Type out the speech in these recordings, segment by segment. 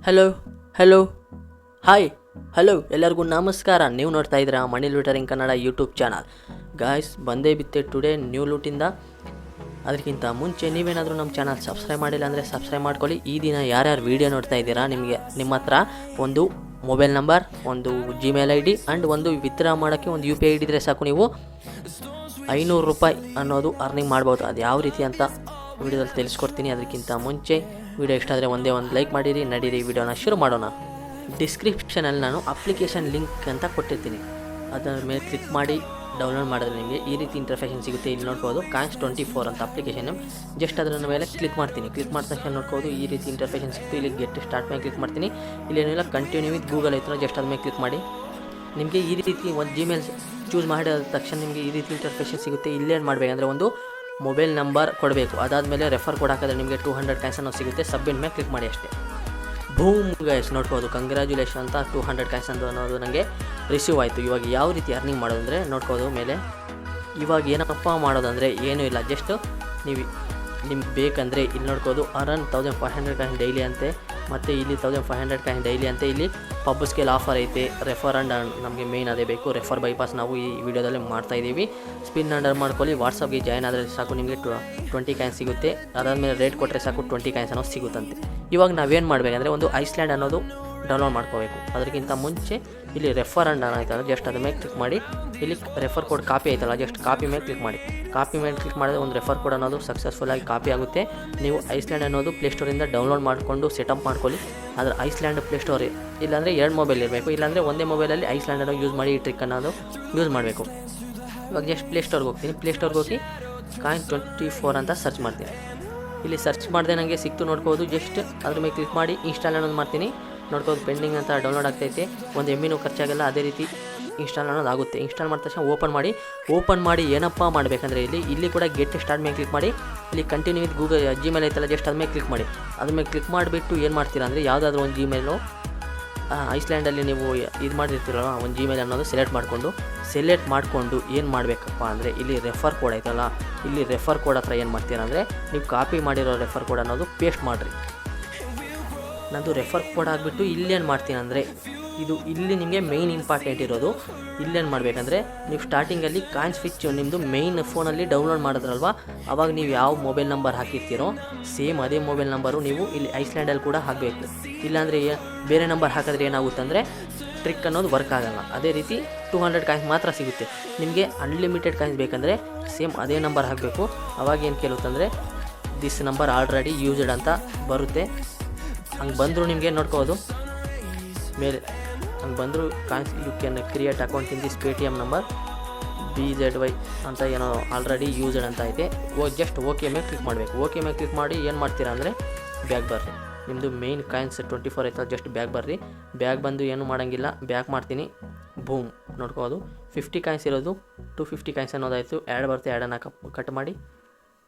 Hello hello hi hello ಎಲ್ಲರಿಗೂ ನಮಸ್ಕಾರ. ನೀವು ನೋಡ್ತಾ ಇದ್ದೀರಾ ಮನಿ ಲೂಟರಿಂಗ್ ಕನ್ನಡ ಯೂಟ್ಯೂಬ್ ಚಾನಲ್. ಗಾಯ್ಸ್ ಬಂದೇ ಬಿತ್ತೆ ಟುಡೇ ನ್ಯೂ ಲೂಟಿಂದ. ಅದಕ್ಕಿಂತ ಮುಂಚೆ ನೀವೇನಾದರೂ ನಮ್ಮ ಚಾನಲ್ ಸಬ್ಸ್ಕ್ರೈಬ್ ಮಾಡಿಲ್ಲ ಅಂದರೆ ಸಬ್ಸ್ಕ್ರೈಬ್ ಮಾಡ್ಕೊಳ್ಳಿ. ಈ ದಿನ ಯಾರ್ಯಾರು ವೀಡಿಯೋ ನೋಡ್ತಾ ಇದ್ದೀರಾ ನಿಮಗೆ ನಿಮ್ಮ ಹತ್ರ ಒಂದು ಮೊಬೈಲ್ ನಂಬರ್, ಒಂದು ಜಿಮೇಲ್ ಐ ಡಿ ಆ್ಯಂಡ್ ಒಂದು ವಿತ್ಡ್ರಾ ಮಾಡೋಕ್ಕೆ ಒಂದು UPI ID ಇದ್ದರೆ ಸಾಕು, ನೀವು 500 ರೂಪಾಯಿ ಅನ್ನೋದು ಅರ್ನಿಂಗ್ ಮಾಡ್ಬೋದು. ಅದು ಯಾವ ರೀತಿ ಅಂತ ವಿಡಿಯೋದಲ್ಲಿ ತಿಳಿಸ್ಕೊಡ್ತೀನಿ. ಅದಕ್ಕಿಂತ ಮುಂಚೆ ವಿಡಿಯೋ ಇಷ್ಟ ಆದರೆ ಒಂದೇ ಒಂದು ಲೈಕ್ ಮಾಡಿರಿ. ನಡೀರಿ ವಿಡಿಯೋನ ಶುರು ಮಾಡೋಣ. ಡಿಸ್ಕ್ರಿಪ್ಷನಲ್ಲಿ ನಾನು ಅಪ್ಲಿಕೇಶನ್ ಲಿಂಕ್ ಅಂತ ಕೊಟ್ಟಿರ್ತೀನಿ, ಅದರ ಮೇಲೆ ಕ್ಲಿಕ್ ಮಾಡಿ ಡೌನ್ಲೋಡ್ ಮಾಡಿದ್ರೆ ನಿಮಗೆ ಈ ರೀತಿ ಇಂಟರ್ಫೇಷನ್ ಸಿಗುತ್ತೆ. ಇಲ್ಲಿ ನೋಡ್ಬೋದು Coins24 ಅಂತ ಅಪ್ಲಿಕೇಶನ್. ಜಸ್ಟ್ ಅದರ ಮೇಲೆ ಕ್ಲಿಕ್ ಮಾಡ್ತೀನಿ. ಕ್ಲಿಕ್ ಮಾಡಿದ ತಕ್ಷಣ ನೋಡ್ಬೋದು ಈ ರೀತಿ ಇಂಟರ್ಫೇಷನ್ ಸಿಗುತ್ತೆ. ಇಲ್ಲಿ ಗೆಟ್ ಸ್ಟಾರ್ಟ್ ಮೇಲೆ ಕ್ಲಿಕ್ ಮಾಡ್ತೀನಿ. ಇಲ್ಲಿ ಏನಿಲ್ಲ ಕಂಟಿನ್ಯೂ ವಿತ್ ಗೂಗಲ್ ಐತಲ್ಲ, ಜಸ್ಟ್ ಅದ್ರ ಮೇಲೆ ಕ್ಲಿಕ್ ಮಾಡಿ. ನಿಮಗೆ ಈ ರೀತಿ ಒಂದು ಜಿಮೇಲ್ ಚೂಸ್ ಮಾಡಿದ ತಕ್ಷಣ ನಿಮಗೆ ಈ ರೀತಿ ಇಂಟರ್ಫೇಷನ್ ಸಿಗುತ್ತೆ. ಇಲ್ಲೇನು ಮಾಡಬೇಕಂದ್ರೆ ಒಂದು ಮೊಬೈಲ್ ನಂಬರ್ ಕೊಡಬೇಕು. ಅದಾದಮೇಲೆ ರೆಫರ್ ಕೋಡ್ ಹಾಕಿದ್ರೆ ನಿಮಗೆ 200 ಕಾಯಿನ್ಸ್ ಅನ್ನೋ ಸಿಗುತ್ತೆ. ಸಬ್ಮಿಟ್ ಮೇಲೆ ಕ್ಲಿಕ್ ಮಾಡಿ ಅಷ್ಟೇ. ಬೂಮ್ ಗೈಸ್, ನೋಡ್ಬೋದು ಕಂಗ್ರ್ಯಾಚುಲೇಷನ್ ಅಂತ 200 ಕಾಯಿನ್ಸ್ ಅಂತ ಅನ್ನೋದು ನನಗೆ ರಿಸೀವ್ ಆಯಿತು. ಇವಾಗ ಯಾವ ರೀತಿ ಅರ್ನಿಂಗ್ ಮಾಡೋದಂದರೆ ನೋಡ್ಬೋದು ಮೇಲೆ. ಇವಾಗ ಏನಪ್ಪ ಮಾಡೋದಂದರೆ ಏನೂ ಇಲ್ಲ, ಜಸ್ಟ್ ನೀವು ನಿಮ್ಗೆ ಬೇಕಂದರೆ ಇಲ್ಲಿ ನೋಡ್ಬೋದು ಅರನ್ 1500 ಕಾಯಿನ್ ಡೈಲಿ ಅಂತೆ, ಮತ್ತು ಇಲ್ಲಿ 1500 ಕಾಯಿನ್ ಡೈಲಿ ಅಂತೆ. ಇಲ್ಲಿ ಪಬ್ ಸ್ಕೇಲ್ ಆಫರ್ ಐತೆ. ರೆಫರ್ ಆ್ಯಂಡ್ ನಮಗೆ ಮೇನ್ ಅದೇ ಬೇಕು, ರೆಫರ್ ಬೈಪಾಸ್ ನಾವು ಈ ವಿಡಿಯೋದಲ್ಲಿ ಮಾಡ್ತಾಯಿದ್ದೀವಿ. ಸ್ಪಿನ್ ಆರ್ಡರ್ ಮಾಡ್ಕೊಳ್ಳಿ. ವಾಟ್ಸಪ್ಗೆ ಜಾಯ್ನ್ ಆದರೆ ಸಾಕು, ನಿಮಗೆ 20 ಕಾಯಿನ್ಸ್ ಸಿಗುತ್ತೆ. ಅದಾದಮೇಲೆ ರೇಟ್ ಕೊಟ್ಟರೆ ಸಾಕು 20 ಕಾಯಿನ್ಸ್ ಅನ್ನೋದು ಸಿಗುತ್ತಂತೆ. ಇವಾಗ ನಾವೇನು ಮಾಡಬೇಕಂದ್ರೆ ಒಂದು ಐಸ್ಲ್ಯಾಂಡ್ ಅನ್ನೋದು ಡೌನ್ಲೋಡ್ ಮಾಡ್ಕೋಬೇಕು. ಅದಕ್ಕಿಂತ ಮುಂಚೆ ಇಲ್ಲಿ ರೆಫರ್ ಆ್ಯಂಡ್ ಆಯ್ತಲ್ಲ, ಜಸ್ಟ್ ಅದ್ರ ಮೇಲೆ ಕ್ಲಿಕ್ ಮಾಡಿ. ಇಲ್ಲಿ ರೆಫರ್ ಕೋಡ್ ಕಾಪಿ ಆಯ್ತಲ್ಲ, ಜಸ್ಟ್ ಕಾಪಿ ಮೇಲೆ ಕ್ಲಿಕ್ ಮಾಡಿ. ಕಾಪಿ ಮೇಲೆ ಕ್ಲಿಕ್ ಮಾಡಿದ್ರೆ ಒಂದು ರೆಫರ್ ಕೋಡ್ ಅನ್ನೋದು ಸಕ್ಸಸ್ಫುಲ್ಲಾಗಿ ಕಾಪಿ ಆಗುತ್ತೆ. ನೀವು ಐಸ್ಲ್ಯಾಂಡ್ ಅನ್ನೋದು ಪ್ಲೇಸ್ಟೋರಿಂದ ಡೌನ್ಲೋಡ್ ಮಾಡಿಕೊಂಡು ಸೆಟಪ್ ಮಾಡ್ಕೊಳ್ಳಿ. ಆದರೆ ಐಸ್ಲ್ಯಾಂಡ್ ಪ್ಲೇಸ್ಟೋರ್ ಇಲ್ಲಾಂದರೆ 2 ಮೊಬೈಲ್ ಇರಬೇಕು, ಇಲ್ಲಾಂದರೆ ಒಂದೇ ಮೊಬೈಲಲ್ಲಿ ಐಸ್ಲ್ಯಾಂಡ್ ಅನ್ನೋ ಯೂಸ್ ಮಾಡಿ ಈ ಟ್ರಿಕ್ ಅನ್ನೋದು ಯೂಸ್ ಮಾಡಬೇಕು. ಇವಾಗ ಜಸ್ಟ್ ಪ್ಲೇಸ್ಟೋರ್ಗೆ ಹೋಗ್ತೀನಿ. ಪ್ಲೇಸ್ಟೋರ್ಗೆ ಹೋಗಿ Coins24 ಅಂತ ಸರ್ಚ್ ಮಾಡ್ತೀನಿ. ಇಲ್ಲಿ ಸರ್ಚ್ ಮಾಡಿದೆ ನನಗೆ ಸಿಕ್ತು, ನೋಡ್ಬೋದು. ಜಸ್ಟ್ ಅದ್ರ ಮೇಲೆ ಕ್ಲಿಕ್ ಮಾಡಿ ಇನ್ಸ್ಟಾಲ್ ಅನ್ನೋದು ಮಾಡ್ತೀನಿ. ನೋಡ್ಬೋದು ಪೆಂಡಿಂಗ್ ಅಂತ ಡೌನ್ಲೋಡ್ ಆಗ್ತೈತೆ. ಒಂದು ಎಮ್ಮಿನೂ ಖರ್ಚಾಗಲ್ಲ, ಅದೇ ರೀತಿ ಇನ್ಸ್ಟಾಲ್ ಅನ್ನೋದು ಆಗುತ್ತೆ. ಇನ್ಸ್ಟಾಲ್ ಮಾಡಿದ ತಕ್ಷಣ ಓಪನ್ ಮಾಡಿ ಏನಪ್ಪ ಮಾಡಬೇಕಂದ್ರೆ ಇಲ್ಲಿ ಕೂಡ ಗೆಟ್ ಸ್ಟಾರ್ಟ್ ಮೇಲೆ ಕ್ಲಿಕ್ ಮಾಡಿ. ಇಲ್ಲಿ ಕಂಟಿನ್ಯೂ ವಿತ್ ಗೂಗಲ್ ಜಿಮೇಲ್ ಐತಲ್ಲ, ಜಸ್ಟ್ ಅದ್ರ ಮೇಲೆ ಕ್ಲಿಕ್ ಮಾಡಿ. ಅದ್ರ ಮೇಲೆ ಕ್ಲಿಕ್ ಮಾಡಿಬಿಟ್ಟು ಏನು ಮಾಡ್ತೀರಾ ಅಂದರೆ ಯಾವುದಾದ್ರೂ ಒಂದು ಜಿಮೇಲು ಐಸ್ಲ್ಯಾಂಡಲ್ಲಿ ನೀವು ಇದು ಮಾಡಿರ್ತೀರಲ್ಲ ಒಂದು ಜಿಮೇಲ್ ಅನ್ನೋದು ಸೆಲೆಕ್ಟ್ ಮಾಡಿಕೊಂಡು ಏನು ಮಾಡಬೇಕಪ್ಪ ಅಂದರೆ ಇಲ್ಲಿ ರೆಫರ್ ಕೋಡ್ ಐತಲ್ಲ, ಇಲ್ಲಿ ರೆಫರ್ ಕೋಡ್ ಹತ್ರ ಏನು ಮಾಡ್ತೀರಾ ಅಂದರೆ ನೀವು ಕಾಪಿ ಮಾಡಿರೋ ರೆಫರ್ ಕೋಡ್ ಅನ್ನೋದು ಪೇಸ್ಟ್ ಮಾಡಿರಿ. ನಂದು ರೆಫರ್ ಕೋಡ್ ಆಗಿಬಿಟ್ಟು ಇಲ್ಲೇನು ಮಾಡ್ತೀನಿ ಅಂದರೆ ಇಲ್ಲಿ ನಿಮಗೆ ಮೇಯ್ನ್ ಇಂಪಾರ್ಟೆಂಟ್ ಇರೋದು. ಇಲ್ಲೇನು ಮಾಡಬೇಕಂದ್ರೆ ನೀವು ಸ್ಟಾರ್ಟಿಂಗಲ್ಲಿ ಕಾಯಿನ್ಸ್ ಫಿಚ್ ನಿಮ್ಮದು ಮೇಯ್ನ್ ಫೋನಲ್ಲಿ ಡೌನ್ಲೋಡ್ ಮಾಡಿದ್ರಲ್ವ, ಆವಾಗ ನೀವು ಯಾವ ಮೊಬೈಲ್ ನಂಬರ್ ಹಾಕಿರ್ತೀರೋ ಸೇಮ್ ಅದೇ ಮೊಬೈಲ್ ನಂಬರು ನೀವು ಇಲ್ಲಿ ಐಸ್ಲ್ಯಾಂಡಲ್ಲಿ ಕೂಡ ಹಾಕಬೇಕು. ಇಲ್ಲಾಂದರೆ ಬೇರೆ ನಂಬರ್ ಹಾಕಿದ್ರೆ ಏನಾಗುತ್ತೆ ಅಂದರೆ ಟ್ರಿಕ್ ಅನ್ನೋದು ವರ್ಕ್ ಆಗೋಲ್ಲ. ಅದೇ ರೀತಿ 200 ಕಾಯಿನ್ಸ್ ಮಾತ್ರ ಸಿಗುತ್ತೆ. ನಿಮಗೆ ಅನ್ಲಿಮಿಟೆಡ್ ಕಾಯಿನ್ಸ್ ಬೇಕಂದರೆ ಸೇಮ್ ಅದೇ ನಂಬರ್ ಹಾಕಬೇಕು. ಅವಾಗ ಏನು ಕೇಳುತ್ತಂದರೆ ದಿಸ್ ನಂಬರ್ ಆಲ್ರೆಡಿ ಯೂಸ್ಡ್ ಅಂತ ಬರುತ್ತೆ. ಹಂಗೆ ಬಂದರೂ ನಿಮಗೆ ನೋಡ್ಕೋಬೋದು ಮೇಲೆ, ಹಂಗೆ ಬಂದರೂ coins you can create account in this Paytm number BZY ಅಂತ ಏನೋ ಆಲ್ರೆಡಿ ಯೂಸ್ಡ್ ಅಂತ ಐತೆ. ಜಸ್ಟ್ ಓಕೆ ಮೇಲೆ ಕ್ಲಿಕ್ ಮಾಡಬೇಕು. ಓಕೆ ಮೇಲೆ ಕ್ಲಿಕ್ ಮಾಡಿ ಏನು ಮಾಡ್ತೀರಾ ಅಂದರೆ ಬ್ಯಾಗ್ ಬರ್ರಿ. ನಿಮ್ಮದು ಮೇಯ್ನ್ ಕಾಯಿನ್ಸ್ 24 ಐತಲ್ಲ, ಜಸ್ಟ್ ಬ್ಯಾಗ್ ಬರ್ರಿ. ಬ್ಯಾಗ್ ಬಂದು ಏನೂ ಮಾಡೋಂಗಿಲ್ಲ, ಬ್ಯಾಕ್ ಮಾಡ್ತೀನಿ. ಬೂಮ್, ನೋಡ್ಕೋಬೋದು 50 ಕಾಯಿನ್ಸ್ ಇರೋದು 250 ಕಾಯಿನ್ಸ್ ಅನ್ನೋದಾಯಿತು. ಆ್ಯಡ್ ಬರುತ್ತೆ, ಆ್ಯಡನ್ನು ಕಟ್ ಮಾಡಿ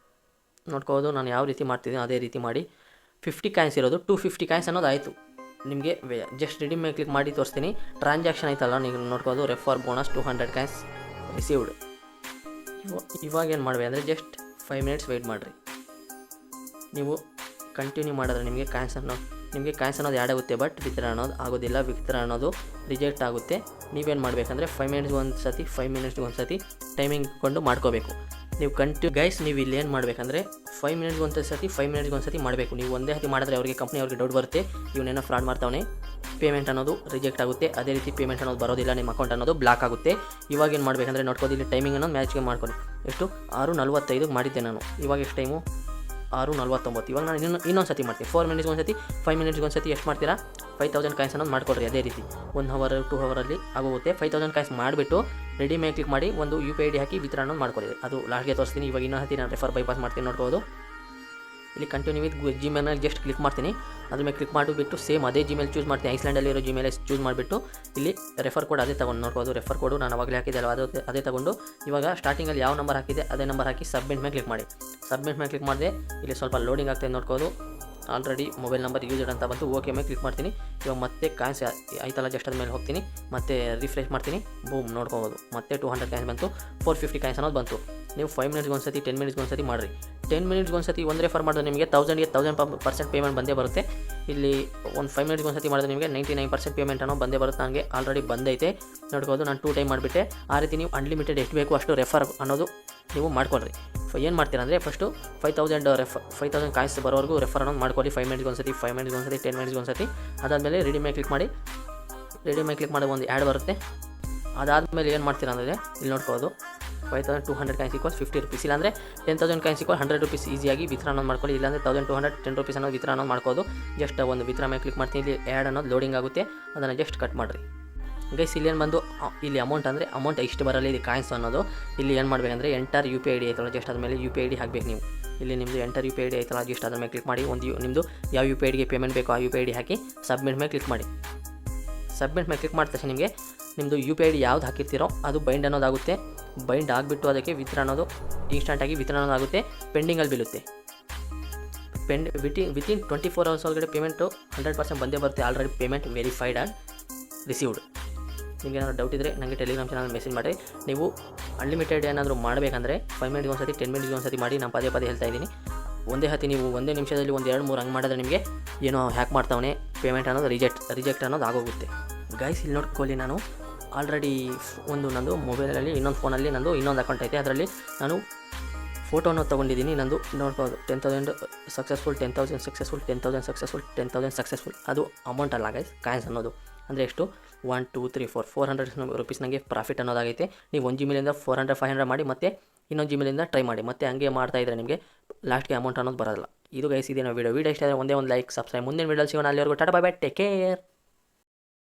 ನೋಡ್ಕೋಬೋದು. ನಾನು ಯಾವ ರೀತಿ ಮಾಡ್ತಿದ್ದೀನಿ ಅದೇ ರೀತಿ ಮಾಡಿ. 50 ಕಾಯಿನ್ಸ್ ಇರೋದು 250 ಕಾಯಿನ್ಸ್ ಅನ್ನೋದು ಆಯಿತು. ನಿಮಗೆ ಜಸ್ಟ್ ರೆಡಿ ಮೇಲೆ ಕ್ಲಿಕ್ ಮಾಡಿ ತೋರಿಸ್ತೀನಿ. ಟ್ರಾನ್ಸಾಕ್ಷನ್ ಆಯ್ತಲ್ಲ, ನೀವು ನೋಡ್ಬೋದು ರೆಫರ್ ಬೋನಸ್ 200 ಕಾಯಿನ್ಸ್ ರಿಸೀವ್ಡ್. ಇವಾಗ ಏನು ಮಾಡಬೇಕು ಅಂದರೆ ಜಸ್ಟ್ 5 ಮಿನಿಟ್ಸ್ ವೆಯ್ಟ್ ಮಾಡಿರಿ. ನೀವು ಕಂಟಿನ್ಯೂ ಮಾಡಿದ್ರೆ ನಿಮಗೆ ಕಾಯಿನ್ಸ್ ಅನ್ನೋದು ಆ್ಯಡ್ ಆಗುತ್ತೆ, ಬಟ್ ವಿತ್ಡ್ರಾ ಅನ್ನೋದು ಆಗೋದಿಲ್ಲ. ವಿತ್ಡ್ರಾ ಅನ್ನೋದು ರಿಜೆಕ್ಟ್ ಆಗುತ್ತೆ. ನೀವೇನು ಮಾಡಬೇಕಂದ್ರೆ 5 ಮಿನಿಟ್ಸ್ಗೆ ಒಂದು ಸತಿ ಟೈಮಿಂಗ್ ಕೊಂಡು ಮಾಡ್ಕೋಬೇಕು. ನೀವು ಗೈಸ್ ನೀವು ಇಲ್ಲಿ ಏನು ಮಾಡಬೇಕಂದ್ರೆ 5 ಮಿನಿಟ್ಗೆ ಒಂದು ಸತಿ ಮಾಡಬೇಕು. ನೀವು ಒಂದೇ ಸತಿ ಮಾಡಿದ್ರೆ ಕಂಪ್ನಿಯವ್ರಿಗೆ ಡೌಟ್ ಬರುತ್ತೆ, ಇವನೇನೋ ಫ್ರಾಡ್ ಮಾಡ್ತಾವನೆ, ಪೇಮೆಂಟ್ ಅನ್ನೋದು ರಿಜೆಕ್ಟ್ ಆಗುತ್ತೆ. ಅದೇ ರೀತಿ ಪೇಮೆಂಟ್ ಅನ್ನೋದು ಬರೋದಿಲ್ಲ, ನಿಮ್ಮ ಅಕೌಂಟ್ ಅನ್ನೋದು ಬ್ಲಾಕ್ ಆಗುತ್ತೆ. ಇವಾಗ ಏನು ಮಾಡಬೇಕಂದ್ರೆ ನೋಡ್ಕೋದು, ಇಲ್ಲಿ ಟೈಮಿಂಗ್ ಅನ್ನೋದು ಮ್ಯಾಚ್ಗೆ ಮಾಡ್ಕೊಂಡು ಎಷ್ಟು 6:45 ಮಾಡಿದ್ದೆ ನಾನು. ಇವಾಗ ಎಷ್ಟು ಟೈಮು 6:49. ಇವಾಗ ನಾನು ಇನ್ನೊಂದು ಸತಿ ಮಾಡ್ತೀನಿ. 4 ಮಿನಿಟ್ಸ್ಗೆ ಒಂದು ಸತಿ 5 ಮಿನಿಟ್ಸ್ಗೆ ಒಂದು ಸತಿ ಎಷ್ಟು ಮಾಡ್ತೀರಾ 5000 ಕಾಯಿನ್ಸ್ ಅನ್ನೋದು ಮಾಡ್ಕೊಳ್ರಿ. ಅದೇ ರೀತಿ 1 ಅವರ್ 2 ಅವರಲ್ಲಿ ಆಗೋಗುತ್ತೆ. 5000 ಕಾಯಿನ್ಸ್ ಮಾಡಿಬಿಟ್ಟು ರೆಡಿ ಮೇಲೆ ಕ್ಲಿಕ್ ಮಾಡಿ ಒಂದು UPI ID ಹಾಕಿ ವಿತ್ಡ್ರಾ ಅನ್ನೋದು ಮಾಡ್ಕೊಳ್ಳಿ. ಅದು ಲಾಸ್ಟ್ಗೆ ತೋರಿಸ್ತೀನಿ. ಇವಾಗ ಇನ್ನೊಂದು ಸತಿ ನಾನು ರೆಫರ್ ಬೈಪಾಸ್ ಮಾಡ್ತೀನಿ. ನೋಡ್ಬೋದು ಇಲ್ಲಿ ಕಂಟಿನ್ಯೂ ವಿತ್ ಜಿಮೇಲ್ನಲ್ಲಿ ಜಸ್ಟ್ ಕ್ಲಿಕ್ ಮಾಡ್ತೀನಿ. ಅದ್ರ ಮೇಲೆ ಕ್ಲಿಕ್ ಮಾಡಿಬಿಟ್ಟು ಸೇಮ್ ಅದೇ ಜಿಮೇಲ್ ಚೂಸ್ ಮಾಡ್ತೀನಿ. ಐಸ್ಲ್ಯಾಂಡಲ್ಲಿರೋ ಜಿಮೇಲ್ ಚೂಸ್ ಮಾಡಿಬಿಟ್ಟು ಇಲ್ಲಿ ರೆಫರ್ ಕೋಡ್ ಅದೇ ತೊಗೊಂಡು ನೋಡ್ಬೋದು. ರೆಫರ್ ಕೋಡು ನಾನು ಅವಾಗಲೇ ಹಾಕಿದೆ ಅಲ್ಲ, ಅದೇ ತೊಗೊಂಡು ಇವಾಗ ಸ್ಟಾರ್ಟಿಂಗಲ್ಲಿ ಯಾವ ನಂಬರ್ ಹಾಕಿದೆ ಅದೇ ನಂಬರ್ ಹಾಕಿ ಸಬ್ಮಿಟ್ ಮೇಲೆ ಕ್ಲಿಕ್ ಮಾಡಿ. ಸಬ್ಮಿಟ್ ಮೇಲೆ ಕ್ಲಿಕ್ ಮಾಡಿದೆ. ಇಲ್ಲಿ ಸ್ವಲ್ಪ ಲೋಡಿಂಗ್ ಆಗ್ತಾಯಿದೆ ನೋಡ್ಬೋದು. ಆಲ್ರೆಡಿ ಮೊಬೈಲ್ ನಂಬರ್ ಯೂಸರ್ ಅಂತ ಬಂತು. ಓಕೆ ಮೇಲೆ ಕ್ಲಿಕ್ ಮಾಡ್ತೀನಿ. ಇವಾಗ ಮತ್ತೆ ಕಾಯಿನ್ಸ್ ಆಯ್ತಲ್ಲ, ಜಸ್ಟ್ ಅದ ಮೇಲೆ ಹೋಗ್ತೀನಿ, ಮತ್ತೆ ರಿಫ್ರೆಶ್ ಮಾಡ್ತೀನಿ. ಬೂಮ್, ನೋಡ್ಕೋಬೋದು ಮತ್ತೆ 200 ಕಾಯಿನ್ಸ್ ಬಂತು. 450 ಕಾಯಿನ್ಸ್ ಅನ್ನೋದು ಬಂತು. ನೀವು 5 ಮಿನಿಟ್ಸ್ಗೆ ಒಂದ್ಸತಿ 10 ಮಿನಿಟ್ಸ್ಗೆ ಒಂದ್ಸತಿ ಮಾಡಿರಿ. 10 ಮಿನಿಟ್ಸ್ಗೆ ಒಂದ್ಸತಿ ಒಂದು ರೆಫರ್ ಮಾಡಿದ್ರೆ ನಿಮಗೆ 1000% ಪೇಮೆಂಟ್ ಬಂದೇ ಬರುತ್ತೆ. ಇಲ್ಲಿ ಒಂದು 5 ಮಿನಿಟ್ಸ್ಗೆ ಒಂದ್ಸತಿ ಮಾಡಿದ್ರೆ ನಿಮಗೆ 99% ಪೇಮೆಂಟ್ ಅನ್ನೋ ಬಂದೇ ಬರುತ್ತೆ. ನನಗೆ ಆಲ್ರೆಡಿ ಬಂದೈತೆ ನೋಡ್ಬೋದು. ನಾನು 2 ಟೈಮ್ ಮಾಡಿಬಿಟ್ಟೆ. ಆ ರೀತಿ ನೀವು ಅನ್ಲಿಮಿಟೆಡ್ ಎಷ್ಟು ಬೇಕು ಅಷ್ಟು ರೆಫರ್ ಅನ್ನೋದು ನೀವು ಮಾಡ್ಕೊಳ್ರಿ. ಏನು ಮಾಡ್ತೀರಾ ಅಂದರೆ ಫಸ್ಟು 5000 ಕಾಯಿನ್ಸ್ ಬರೋವರೆಗೂ ರೆಫರ್ ಅನ್ನೋದು ಮಾಡ್ಕೊಳ್ಳಿ. 5 ಮಿನಿಟ್ಸ್ಗೆ ಒಂದ್ಸತಿ, 5 ಮಿನಿಟ್ಸ್ಗೆ ಒಂದ್ಸತಿ, 10 ಮಿನಿಟ್ಸ್ಗೆ ಒಂದ್ಸತಿ. ಅದಾದಮೇಲೆ ರೆಡಿ ಮೇಲೆ ಕ್ಲಿಕ್ ಮಾಡಿ. ರೆಡಿ ಮೇಲೆ ಕ್ಲಿಕ್ ಮಾಡಿ ಒಂದು ಆ್ಯಡ್ ಬರುತ್ತೆ. ಅದಾದಮೇಲೆ ಏನು ಮಾಡ್ತೀರಾ ಅಂದರೆ ಇಲ್ಲಿ ನೋಡ್ಬೋದು 5200 ಕಾಯಿನ್ಸ್ ಈಕ್ವಲ್ಸ್ 50 ರೂಪೀಸ್. ಇಲ್ಲಾಂದರೆ 10,000 ಕಾಯಿನ್ಸ್ ಈಕ್ವಲ್ 100 ರೂಪೀಸ್ ಈಸಿಯಾಗಿ ವಿತ್ಡ್ರಾ ಅನ್ನೋದು ಮಾಡ್ಕೊಳ್ಳಿ. ಇಲ್ಲಾಂದರೆ 1210 ರೂಪೀಸ್ ಅನ್ನೋದು ವಿತ್ಡ್ರಾ ಅನ್ನೋದು ಮಾಡ್ಕೋದು. ಜಸ್ಟ್ ಒಂದು ವಿತ್ಡ್ರಾ ಮೇಲೆ ಕ್ಲಿಕ್ ಮಾಡ್ತೀನಿ. ಇಲ್ಲಿ ಆ್ಯಡ್ ಅನ್ನೋದು ಲೋಡಿಂಗ್ ಆಗುತ್ತೆ, ಅದನ್ನು ಜಸ್ಟ್ ಕಟ್ ಮಾಡಿರಿ. ಗೈಸ್ ಇಲ್ಲಿ ಏನು ಬಂದು ಇಲ್ಲಿ ಅಮೌಂಟ್ ಅಂದರೆ ಅಮೌಂಟ್ ಇಷ್ಟು ಬರಲ್ಲ ಇದು ಕಾಯಿನ್ಸ್ ಅನ್ನೋದು. ಇಲ್ಲಿ ಏನು ಮಾಡಬೇಕಂದ್ರೆ ಎಂಟರ್ UPI ID ಐತಲ್ಲ, ಜಸ್ಟ್ ಅದ್ರ ಮೇಲೆ UPI ID ಹಾಕಬೇಕು ನೀವು. ಇಲ್ಲಿ ನಿಮ್ಮದು ಎಂಟರ್ UPI ID ಐತಲ್ಲ, ಜಸ್ಟ್ ಅದ್ರ ಮೇಲೆ ಕ್ಲಿಕ್ ಮಾಡಿ. ನಿಮ್ಮದು ಯಾವ UPI ID ಗೆ ಪೇಮೆಂಟ್ ಬೇಕೋ ಆ UPI ID ಹಾಕಿ ಸಬ್ಮಿಟ್ ಮೇಲೆ ಕ್ಲಿಕ್ ಮಾಡಿ. ಸಬ್ಮಿಟ್ ಮೇಲೆ ಕ್ಲಿಕ್ ಮಾಡಿದ ತಕ್ಷಣ ನಿಮ್ಮದು UPI ID ಯಾವ್ದು ಹಾಕಿರ್ತೀರೋ ಅದು ಬೈಂಡ್ ಅನ್ನೋದಾಗುತ್ತೆ. ಬೈಂಡ್ ಆಗಿಬಿಟ್ಟು ಅದಕ್ಕೆ ವಿತ್ಡ್ರಾ ಅನ್ನೋದು ಇನ್ಸ್ಟಂಟಾಗಿ ವಿತ್ಡ್ರಾ ಅನ್ನೋದಾಗುತ್ತೆ. ಪೆಂಡಿಂಗಲ್ಲಿ ಬೀಳುತ್ತೆ. ವಿತಿನ್ 24 hours ಒಳಗಡೆ ಪೇಮೆಂಟು 100% ಬಂದೇ ಬರುತ್ತೆ. Already payment verified and received. ನಿಮಗೆ ಏನಾದ್ರು ಡೌಟ್ ಇದ್ದರೆ ನನಗೆ ಟೆಲಿಗ್ರಾಮ್ ಚಾನಲ್ ಮೆಸೇಜ್ ಮಾಡಿ. ನೀವು ಅನ್ಲಿಮಿಟೆಡ್ ಏನಾದರೂ ಮಾಡಬೇಕಂದ್ರೆ 5 ಮಿನಿಟ್ಗೆ ಒಂದ್ಸತಿ, 10 ಮಿನಿಟ್ಗೆ ಒಂದ್ಸತಿ ಮಾಡಿ. ನಾನು ಪದೇ ಹೇಳ್ತಾ ಇದ್ದೀನಿ. ನೀವು ಒಂದೇ ನಿಮಿಷದಲ್ಲಿ 1-2-3 ಹಂಗೆ ಮಾಡಿದ್ರೆ ನಿಮಗೆ ಏನೋ ಹ್ಯಾಕ್ ಮಾಡ್ತಾವನೆ ಪೇಮೆಂಟ್ ಅನ್ನೋದು ರಿಜೆಕ್ಟ್ ಅನ್ನೋದು ಆಗೋಗುತ್ತೆ. ಗೈಸ್ ಇಲ್ಲಿ ನೋಡ್ಕೊಳ್ಳಿ, ನಾನು ಆಲ್ರೆಡಿ ನಂದು ಮೊಬೈಲಲ್ಲಿ ಇನ್ನೊಂದು ಫೋನಲ್ಲಿ ಇನ್ನೊಂದು ಅಕೌಂಟ್ ಐತೆ. ಅದರಲ್ಲಿ ನಾನು ಫೋಟೋನ ತೊಗೊಂಡಿದ್ದೀನಿ. ನಂದು ನೋಡ್ಬೋದು 10,000 ಸಕ್ಸಸ್ಫುಲ್, 10,000 ಸಕ್ಸಸ್ಫುಲ್, 10,000 ಸಕ್ಸಸ್ಫುಲ್, 10,000 ಸಕ್ಸಸ್ಫುಲ್. ಅದು ಅಮೌಂಟ್ ಅಲ್ಲ ಗೈಸ್, ಕಾಯಿನ್ಸ್ ಅನ್ನೋದು. ಅಂದರೆ ಎಷ್ಟು 1 2 3 4 400 ರೂಪೀಸ್ ನನಗೆ ಪ್ರಾಫಿಟ್ ಅನ್ನೋದಾಗೈತೆ. ನೀವು ಒಂದು ಜಿಮೇಲಿಂದ 400-500 ಮಾಡಿ, ಮತ್ತೆ ಇನ್ನೊಂದು ಜಿಮೇಲಿಂದ ಟ್ರೈ ಮಾಡಿ. ಮತ್ತೆ ಹಂಗೆ ಮಾಡ್ತಾಯಿದ್ರೆ ನಿಮಗೆ ಲಾಸ್ಟ್ಗೆ ಅಮೌಂಟ್ ಅನ್ನೋದು ಬರೋಲ್ಲ. ಇದು ಗೈಸ್ ಇದೇನೋ ವಿಡಿಯೋ ಇಷ್ಟ ಆದರೆ ಒಂದೇ ಒಂದು ಲೈಕ್, ಸಬ್ಸ್ಕ್ರೈಬ್. ಮುಂದಿನ ವಿಡಿಯೋಲಿ ಸಿಗೋಣ. ಅಲ್ಲಿವರೆಗೂ Tata, bye bye, take care.